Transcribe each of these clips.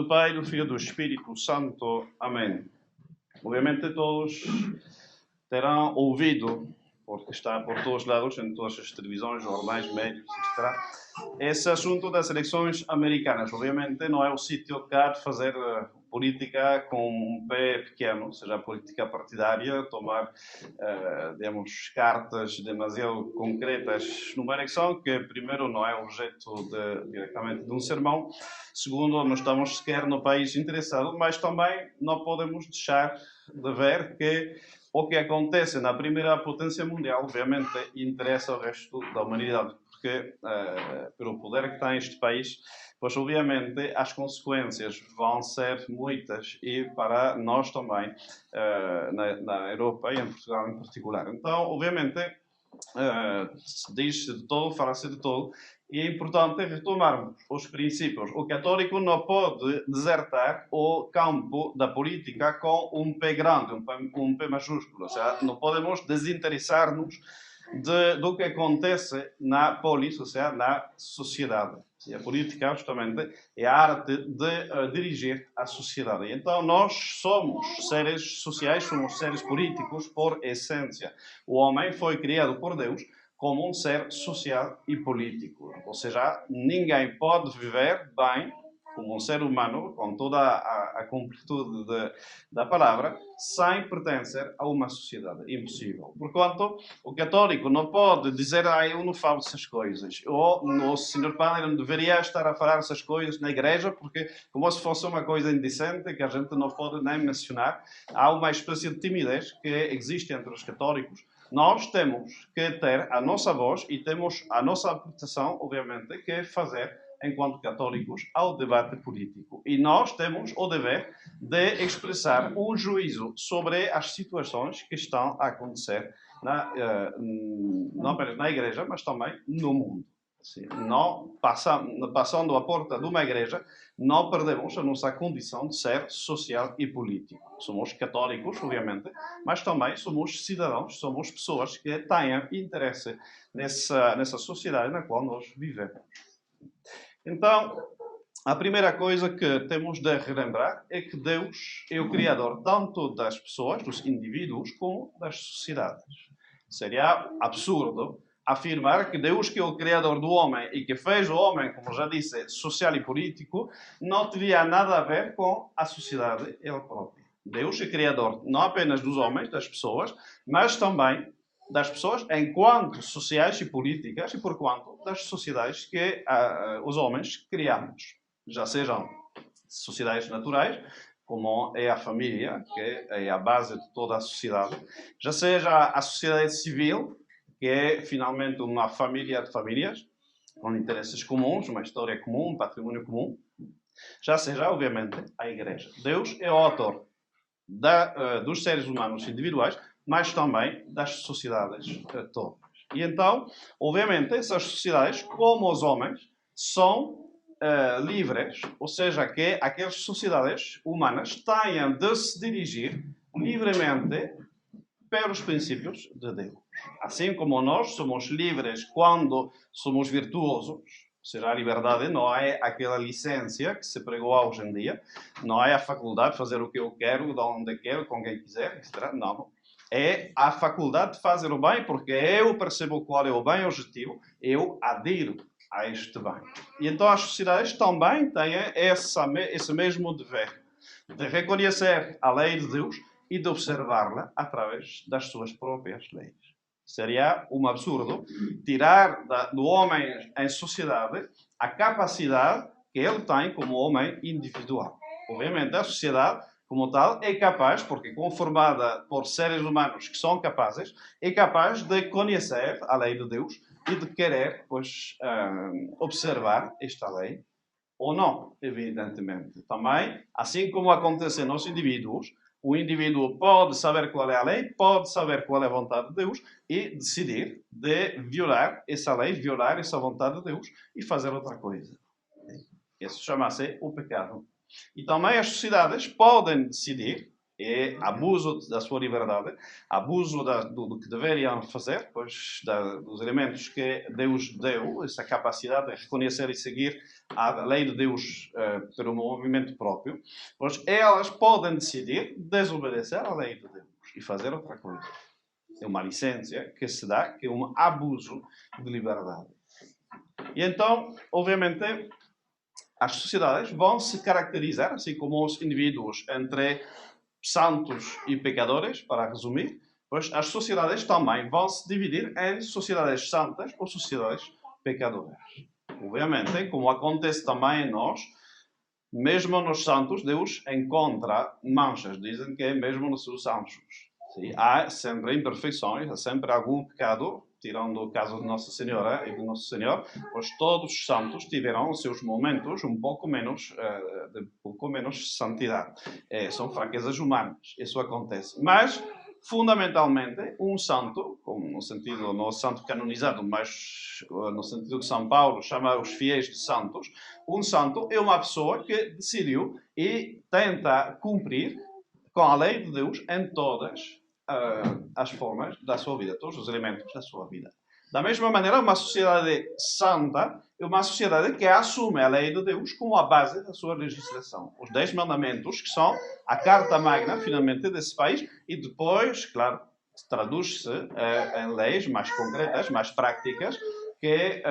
do Pai, do Filho e do Espírito Santo. Amém. Obviamente todos terão ouvido, porque está por todos os lados, em todas as televisões, jornais, médios, etc., esse assunto das eleições americanas. Obviamente não é o sítio cá de fazer política com um pé pequeno, ou seja, política partidária, tomar, digamos, cartas demasiado concretas numa eleição, que primeiro não é objeto diretamente de um sermão, segundo, não estamos sequer no país interessado, mas também não podemos deixar de ver que o que acontece na primeira potência mundial, obviamente, interessa ao resto da humanidade, porque, pelo poder que tem este país, pois, obviamente, as consequências vão ser muitas e para nós também, na Europa e em Portugal em particular. Então, obviamente, diz-se de todo, fala-se de todo, e é importante retomarmos os princípios. O católico não pode desertar o campo da política com um pé grande, um pé maiúsculo. Ou seja, não podemos desinteressar-nos do que acontece na polis, ou seja, na sociedade. E a política, justamente, é a arte de dirigir a sociedade. Então, nós somos seres sociais, somos seres políticos por essência. O homem foi criado por Deus como um ser social e político. Ou seja, ninguém pode viver bem como um ser humano, com toda a completude da palavra, sem pertencer a uma sociedade. Impossível. Porquanto, o católico não pode dizer, eu não falo essas coisas. Ou o senhor padre não deveria estar a falar essas coisas na igreja, porque como se fosse uma coisa indecente, que a gente não pode nem mencionar. Há uma espécie de timidez que existe entre os católicos. Nós temos que ter a nossa voz e temos a nossa aportação, obviamente, que é fazer enquanto católicos, ao debate político. E nós temos o dever de expressar um juízo sobre as situações que estão a acontecer, não apenas na igreja, mas também no mundo. Assim, não passando a porta de uma igreja, não perdemos a nossa condição de ser social e político. Somos católicos, obviamente, mas também somos cidadãos, somos pessoas que têm interesse nessa sociedade na qual nós vivemos. Então, a primeira coisa que temos de relembrar é que Deus é o Criador tanto das pessoas, dos indivíduos, como das sociedades. Seria absurdo afirmar que Deus, que é o Criador do homem e que fez o homem, como já disse, social e político, não teria nada a ver com a sociedade ele próprio. Deus é Criador não apenas dos homens, das pessoas, mas também das pessoas enquanto sociais e políticas e por quanto das sociedades que os homens criamos. Já sejam sociedades naturais, como é a família, que é a base de toda a sociedade, já seja a sociedade civil, que é finalmente uma família de famílias, com interesses comuns, uma história comum, um patrimônio comum, já seja, obviamente, a Igreja. Deus é o autor dos seres humanos individuais, mas também das sociedades todas. E então, obviamente, essas sociedades, como os homens, são livres, ou seja, que aquelas sociedades humanas tenham de se dirigir livremente pelos princípios de Deus. Assim como nós somos livres quando somos virtuosos, ou seja, a liberdade não é aquela licença que se pregou hoje em dia, não é a faculdade de fazer o que eu quero, de onde quero, com quem quiser, etc. Não. É a faculdade de fazer o bem, porque eu percebo qual é o bem objetivo, eu adiro a este bem. E então as sociedades também têm esse mesmo dever de reconhecer a lei de Deus e de observá-la através das suas próprias leis. Seria um absurdo tirar do homem em sociedade a capacidade que ele tem como homem individual. Obviamente, a sociedade, como tal, é capaz, porque conformada por seres humanos que são capazes, é capaz de conhecer a lei de Deus e de querer, pois, observar esta lei ou não, evidentemente. Também, assim como acontece nos indivíduos, o indivíduo pode saber qual é a lei, pode saber qual é a vontade de Deus e decidir de violar essa lei, violar essa vontade de Deus e fazer outra coisa. Isso chama-se o pecado. E também as sociedades podem decidir É abuso da sua liberdade, abuso do que deveriam fazer, pois dos elementos que Deus deu, essa capacidade de reconhecer e seguir a lei de Deus pelo movimento próprio, pois elas podem decidir desobedecer à lei de Deus e fazer outra coisa. É uma licença que se dá, que é um abuso de liberdade. E então, obviamente, as sociedades vão se caracterizar, assim como os indivíduos, entre santos e pecadores, para resumir, pois as sociedades também vão se dividir em sociedades santas ou sociedades pecadoras. Obviamente, como acontece também em nós, mesmo nos santos, Deus encontra manchas. Dizem que é mesmo nos seus anjos. Sim, há sempre imperfeições, há sempre algum pecado, tirando o caso de Nossa Senhora e de Nosso Senhor, pois todos os santos tiveram os seus momentos um pouco menos, de pouco menos santidade. São fraquezas humanas, isso acontece. Mas, fundamentalmente, um santo, como no sentido, no santo canonizado, mas no sentido que São Paulo chama os fiéis de santos, um santo é uma pessoa que decidiu e tenta cumprir com a lei de Deus em todas as formas da sua vida, todos os elementos da sua vida. Da mesma maneira, uma sociedade santa é uma sociedade que assume a lei de Deus como a base da sua legislação. Os 10 mandamentos, que são a carta magna, finalmente, desse país, e depois, claro, traduz-se em leis mais concretas, mais práticas, que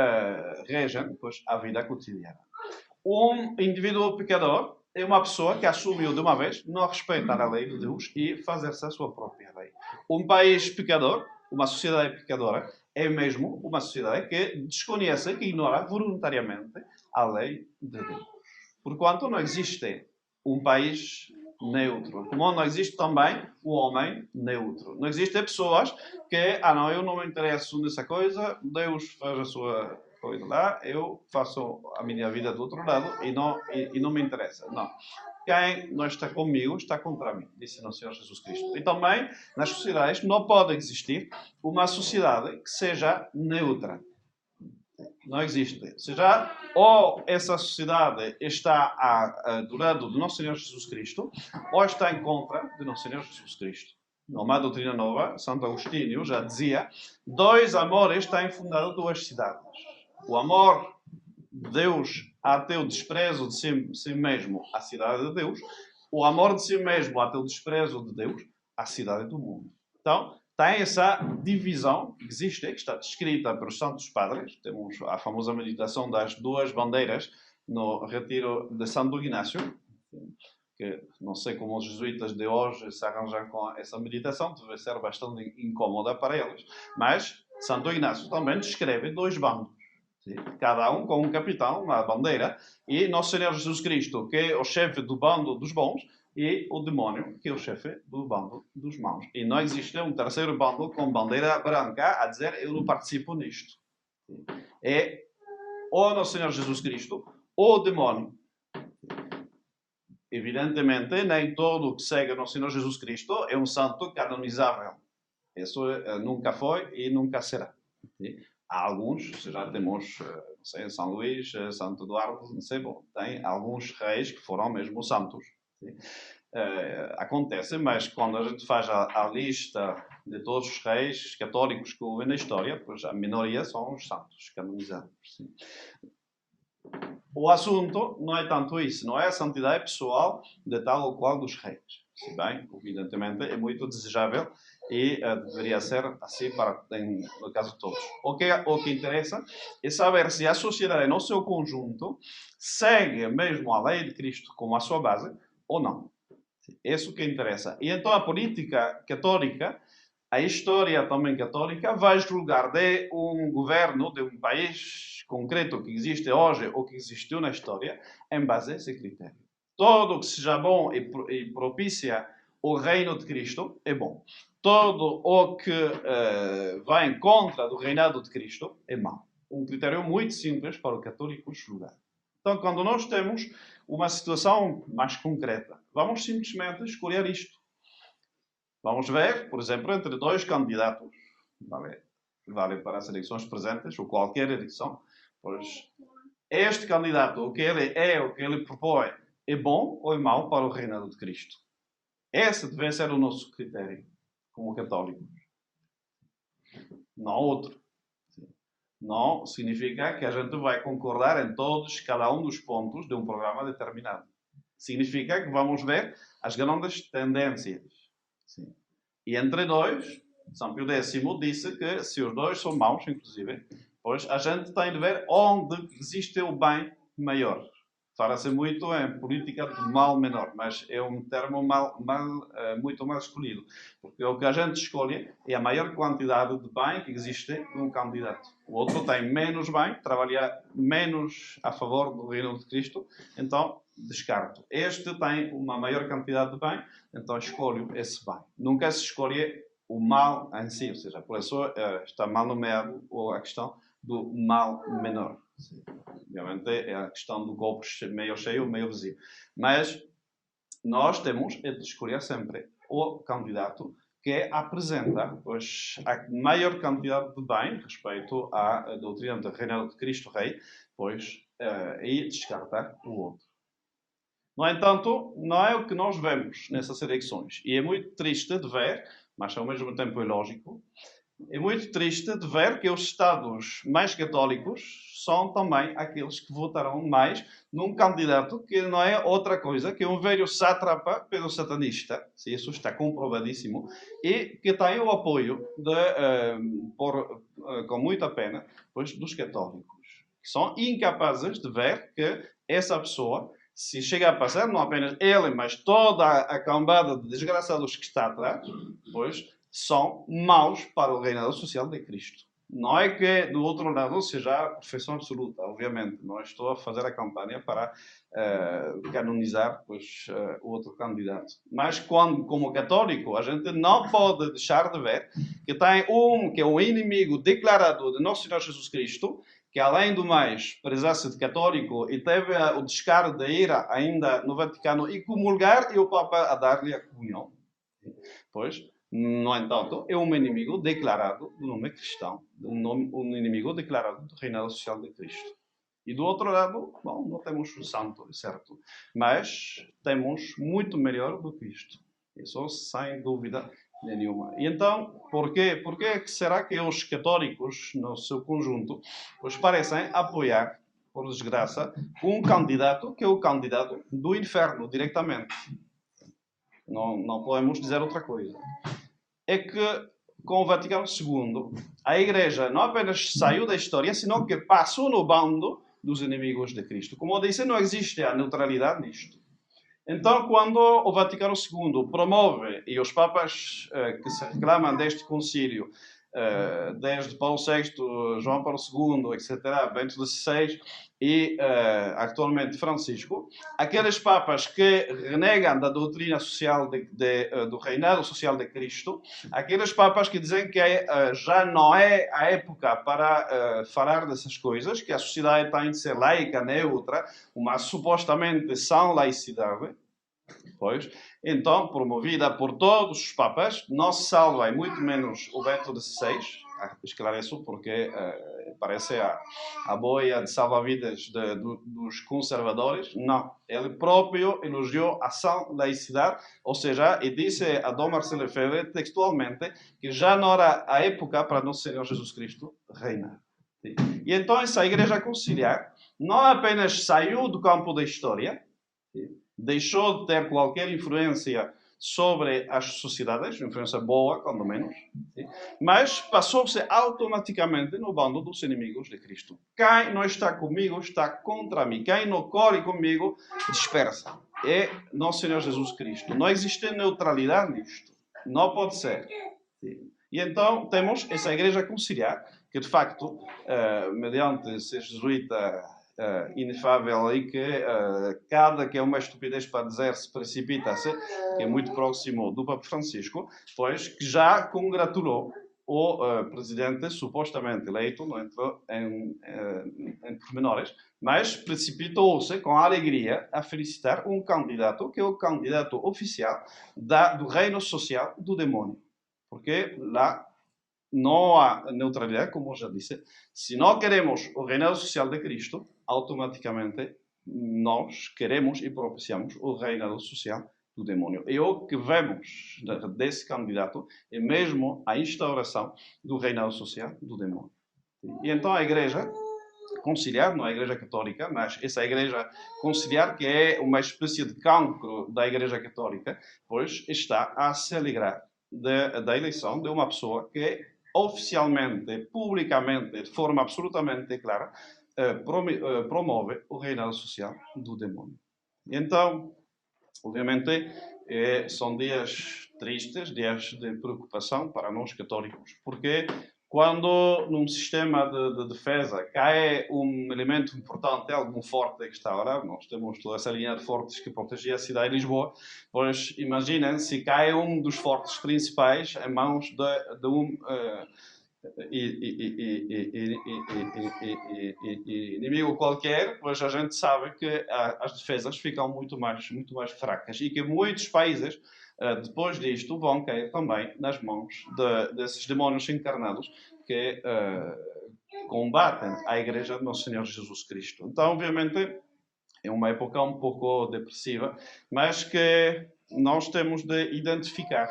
regem pois, a vida cotidiana. Um indivíduo pecador é uma pessoa que assumiu de uma vez não respeitar a lei de Deus e fazer-se a sua própria lei. Um país pecador, uma sociedade pecadora, é mesmo uma sociedade que desconhece, que ignora voluntariamente a lei de Deus. Porquanto não existe um país neutro. Como não existe também o homem neutro. Não existem pessoas que, não, eu não me interesso nessa coisa, Deus faz a sua coisa lá, eu faço a minha vida do outro lado e não me interessa. Não. Quem não está comigo está contra mim, disse nosso Senhor Jesus Cristo. E também, nas sociedades, não pode existir uma sociedade que seja neutra. Não existe. Ou seja, ou essa sociedade está do lado do nosso Senhor Jesus Cristo, ou está em contra de nosso Senhor Jesus Cristo. Numa doutrina nova, Santo Agostinho já dizia: dois amores têm fundado duas cidades. O amor de Deus até o desprezo de si mesmo, a cidade de Deus. O amor de si mesmo até o desprezo de Deus, a cidade do mundo. Então, tem essa divisão que existe, que está descrita pelos Santos Padres. Temos a famosa meditação das duas bandeiras no retiro de Santo Ignácio, que não sei como os jesuítas de hoje se arranjam com essa meditação, deve ser bastante incómoda para eles, mas Santo Ignácio também descreve dois bandos. Cada um com um capitão, uma bandeira, e Nosso Senhor Jesus Cristo, que é o chefe do bando dos bons, e o demónio, que é o chefe do bando dos maus. E não existe um terceiro bando com bandeira branca a dizer eu não participo nisto. É ou Nosso Senhor Jesus Cristo ou o demónio. Evidentemente, nem todo o que segue Nosso Senhor Jesus Cristo é um santo canonizável. Isso nunca foi e nunca será. Há alguns, já temos, não sei, São Luís, Santo Eduardo, não sei, bom, tem alguns reis que foram mesmo santos. Acontece, mas quando a gente faz a lista de todos os reis católicos que houve na história, pois a minoria são os santos canonizados. Sim. O assunto não é tanto isso, não é a santidade pessoal de tal ou qual dos reis. Se bem, evidentemente, é muito desejável e deveria ser assim no caso de todos. O que interessa é saber se a sociedade, no seu conjunto, segue mesmo a lei de Cristo como a sua base ou não. É isso que interessa. E então a política católica, a história também católica, vai julgar de um governo, de um país concreto que existe hoje ou que existiu na história, em base a esse critério. Todo o que seja bom e propicia o reino de Cristo é bom. Todo o que vai em contra do reinado de Cristo é mau. Um critério muito simples para o católico julgar. Então, quando nós temos uma situação mais concreta, vamos simplesmente escolher isto. Vamos ver, por exemplo, entre dois candidatos, vale para as eleições presentes, ou qualquer eleição, pois este candidato, o que ele propõe, é bom ou é mau para o reinado de Cristo? Esse deve ser o nosso critério, como católicos. Não outro. Não significa que a gente vai concordar em todos, cada um dos pontos de um programa determinado. Significa que vamos ver as grandes tendências. Sim. E entre dois, São Pio X disse que se os dois são maus, inclusive, pois a gente tem de ver onde existe o bem maior. Fala-se muito em política de mal menor, mas é um termo muito mal escolhido. Porque o que a gente escolhe é a maior quantidade de bem que existe num candidato. O outro tem menos bem, trabalha menos a favor do reino de Cristo, então descarto. Este tem uma maior quantidade de bem, então escolho esse bem. Nunca se escolhe o mal em si, ou seja, por isso está mal nomeado a questão do mal menor. Sim. Obviamente é a questão do copo meio cheio ou meio vazio. Mas nós temos de escolher sempre o candidato que apresenta pois, a maior quantidade de bem respeito à doutrina do reinado de Cristo Rei, pois, e descartar o outro. No entanto, não é o que nós vemos nessas eleições. E é muito triste de ver, mas ao mesmo tempo é lógico, é muito triste de ver que os Estados mais católicos são também aqueles que votarão mais num candidato que não é outra coisa que um velho sátrapa pedo-satanista, se isso está comprovadíssimo, e que tem o apoio, com muita pena, pois, dos católicos, que são incapazes de ver que essa pessoa, se chega a passar, não apenas ele, mas toda a cambada de desgraçados que está atrás, pois, são maus para o reinado social de Cristo. Não é que do outro lado seja a perfeição absoluta, obviamente. Não estou a fazer a campanha para canonizar pois, o outro candidato. Mas quando, como católico, a gente não pode deixar de ver que tem que é o inimigo declarado de Nosso Senhor Jesus Cristo, que além do mais prezar-se de católico e teve o descaro de ir ainda no Vaticano e comulgar e o Papa a dar-lhe a comunhão. Pois, no entanto, é um inimigo declarado do nome cristão, um inimigo declarado do reinado social de Cristo. E do outro lado, bom, não temos o santo, certo? Mas temos muito melhor do que isto. Isso sem dúvida nenhuma. E então, por que será que os católicos, no seu conjunto, os parecem apoiar, por desgraça, um candidato que é o candidato do inferno, diretamente? Não podemos dizer outra coisa. É que, com o Vaticano II, a Igreja não apenas saiu da história, senão que passou no bando dos inimigos de Cristo. Como eu disse, não existe a neutralidade nisto. Então, quando o Vaticano II promove, e os papas que se reclamam deste concílio, desde Paulo VI, João Paulo II, etc., Bento XVI e atualmente Francisco, aqueles papas que renegam da doutrina social do reinado social de Cristo, aqueles papas que dizem que já não é a época para falar dessas coisas, que a sociedade tem de ser laica, neutra, uma supostamente sã laicidade, pois, então, promovida por todos os papas, não se salva, e muito menos o Bento XVI, esclareço porque parece a boia de salva-vidas dos conservadores. Não, ele próprio elogiou a sã laicidade, ou seja, e disse a Dom Marcelo Lefebvre textualmente que já não era a época para Nosso Senhor Jesus Cristo reinar. E então essa Igreja Conciliar não apenas saiu do campo da história, deixou de ter qualquer influência sobre as sociedades, influência boa, quando menos, mas passou-se automaticamente no bando dos inimigos de Cristo. Quem não está comigo está contra mim. Quem não corre comigo dispersa. É Nosso Senhor Jesus Cristo. Não existe neutralidade nisto. Não pode ser. E então temos essa Igreja Conciliar, que de facto, mediante ser jesuíta inefável aí, que cada que é uma estupidez para dizer se precipita-se, que é muito próximo do Papa Francisco, pois que já congratulou o presidente supostamente eleito, não entrou em pormenores, mas precipitou-se com alegria a felicitar um candidato que é o candidato oficial do reino social do demônio. Porque lá não há neutralidade, como eu já disse. Se não queremos o reinado social de Cristo, automaticamente nós queremos e propiciamos o reinado social do demônio. E o que vemos desse candidato é mesmo a instauração do reinado social do demônio. E então a Igreja conciliar, não é a Igreja Católica, mas essa Igreja conciliar, que é uma espécie de cancro da Igreja Católica, pois está a se alegrar da eleição de uma pessoa que oficialmente, publicamente, de forma absolutamente clara, promove o reinado social do demônio. Então, obviamente, são dias tristes, dias de preocupação para nós católicos, porque quando num sistema de defesa cai um elemento importante, algum forte que está a orar, nós temos toda essa linha de fortes que protegia a cidade de Lisboa, pois imaginem se cai um dos fortes principais em mãos de um inimigo qualquer, pois a gente sabe que as defesas ficam muito mais fracas e que muitos países, depois disto, vão cair também nas mãos desses demónios encarnados que combatem a Igreja de Nosso Senhor Jesus Cristo. Então, obviamente, é uma época um pouco depressiva, mas que nós temos de identificar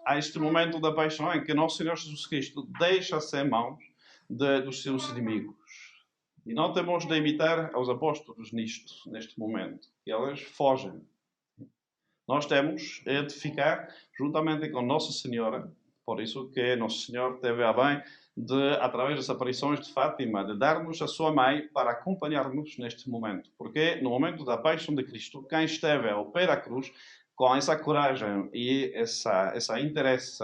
a este momento da paixão em que Nosso Senhor Jesus Cristo deixa-se em mãos dos seus inimigos. E não temos de imitar aos apóstolos neste momento, que eles fogem. Nós temos de ficar juntamente com Nossa Senhora, por isso que Nosso Senhor teve a bem de, através das aparições de Fátima, de dar-nos a sua mãe para acompanhar-nos neste momento. Porque no momento da paixão de Cristo, quem esteve ao pé da cruz, com essa coragem e essa interesse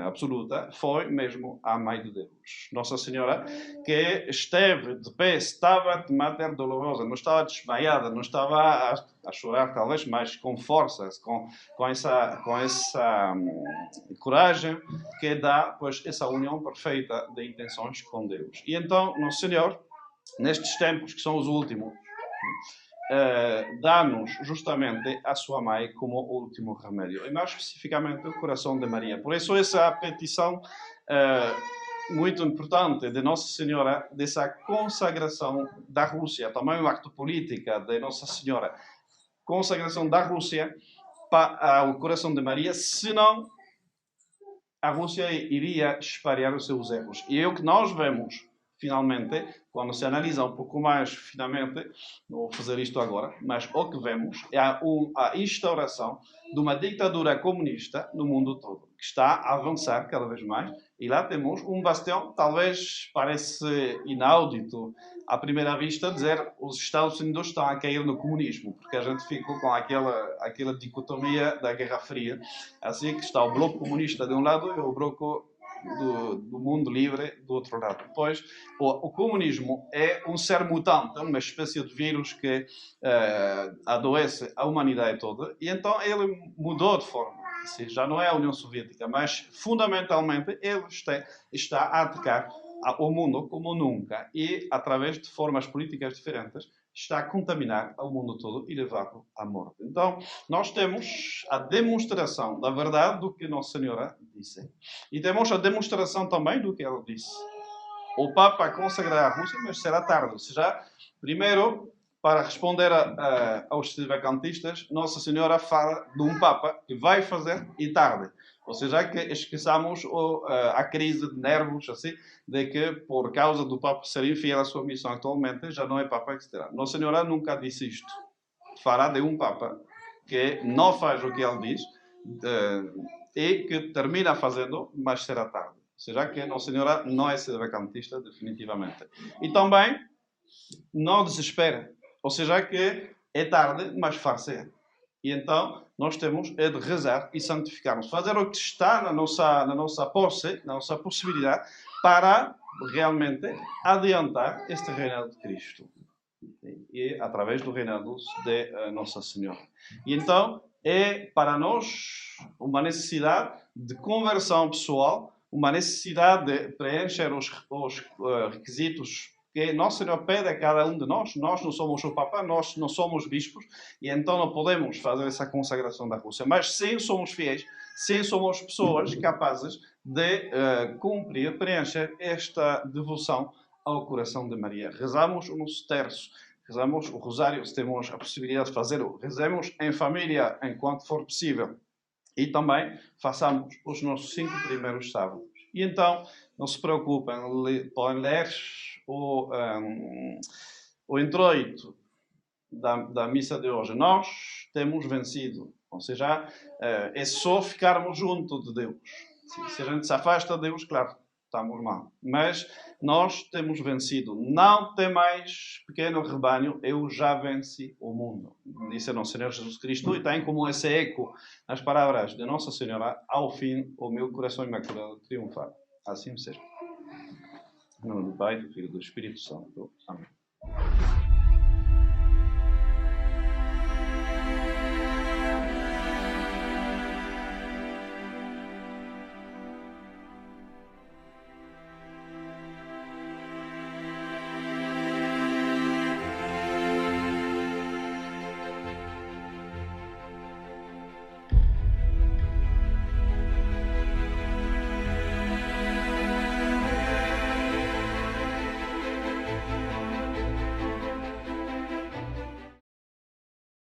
absoluta, foi mesmo a Mãe de Deus. Nossa Senhora, que esteve de pé, estava de mater dolorosa, não estava desmaiada, não estava a chorar, talvez, mas com força, com essa coragem que dá, pois, essa união perfeita de intenções com Deus. E então, Nosso Senhor, nestes tempos que são os últimos, dá-nos justamente a sua mãe como último remédio, e mais especificamente o coração de Maria. Por isso essa petição muito importante de Nossa Senhora, dessa consagração da Rússia, também um acto político de Nossa Senhora, consagração da Rússia ao coração de Maria, senão a Rússia iria espalhar os seus erros. E é o que nós vemos finalmente, quando se analisa um pouco mais finamente, não vou fazer isto agora, mas o que vemos é a instauração de uma ditadura comunista no mundo todo, que está a avançar cada vez mais, e lá temos um bastião, talvez parece inaudito à primeira vista dizer os Estados Unidos estão a cair no comunismo, porque a gente ficou com aquela dicotomia da Guerra Fria, assim que está o bloco comunista de um lado e o bloco do mundo livre do outro lado. Pois o comunismo é um ser mutante, uma espécie de vírus que adoece a humanidade toda, e então ele mudou de forma. Já não é a União Soviética, mas fundamentalmente ele está a atacar o mundo como nunca e, através de formas políticas diferentes, está a contaminar o mundo todo e levá-lo à morte. Então, nós temos a demonstração da verdade do que Nossa Senhora disse. E temos a demonstração também do que ela disse. O Papa consagrará a Rússia, mas será tarde. Ou seja, primeiro, para responder aos sedevacantistas, Nossa Senhora fala de um Papa que vai fazer e tarde. Ou seja, que esqueçamos a crise de nervos, assim, de que, por causa do Papa ser infiel à sua missão atualmente, já não é Papa que será. Nossa Senhora nunca disse isto. Fará de um Papa que não faz o que ele diz e que termina fazendo, mas será tarde. Ou seja, que Nossa Senhora não é sedevacantista, definitivamente. E também não desespera. Ou seja, que é tarde, mas far-se. E então nós temos de rezar e santificar-nos. Fazer o que está na nossa posse, na nossa possibilidade, para realmente adiantar este reinado de Cristo. E através do reinado de Nossa Senhora. E então é para nós uma necessidade de conversão pessoal, uma necessidade de preencher os requisitos que Nosso Senhor pede a cada um de nós. Nós não somos o Papa, nós não somos bispos, e então não podemos fazer essa consagração da Rússia. Mas sim somos fiéis, sim somos pessoas capazes de cumprir, preencher esta devoção ao coração de Maria. Rezamos o nosso terço, rezamos o rosário, se temos a possibilidade de fazê-lo, rezemos em família enquanto for possível. E também façamos os nossos 5 primeiros sábados. E então, não se preocupem, podem ler o introito da missa de hoje. Nós temos vencido. Ou seja, é só ficarmos junto de Deus. Se a gente se afasta de Deus, claro, estamos mal. Mas nós temos vencido. Não temais, pequeno rebanho, eu já venci o mundo. Disse o nosso Senhor Jesus Cristo, e tem como esse eco nas palavras de Nossa Senhora, ao fim, o meu coração imaculado triunfar. Assim seja. Em nome do Pai, do Filho e do Espírito Santo. Amém.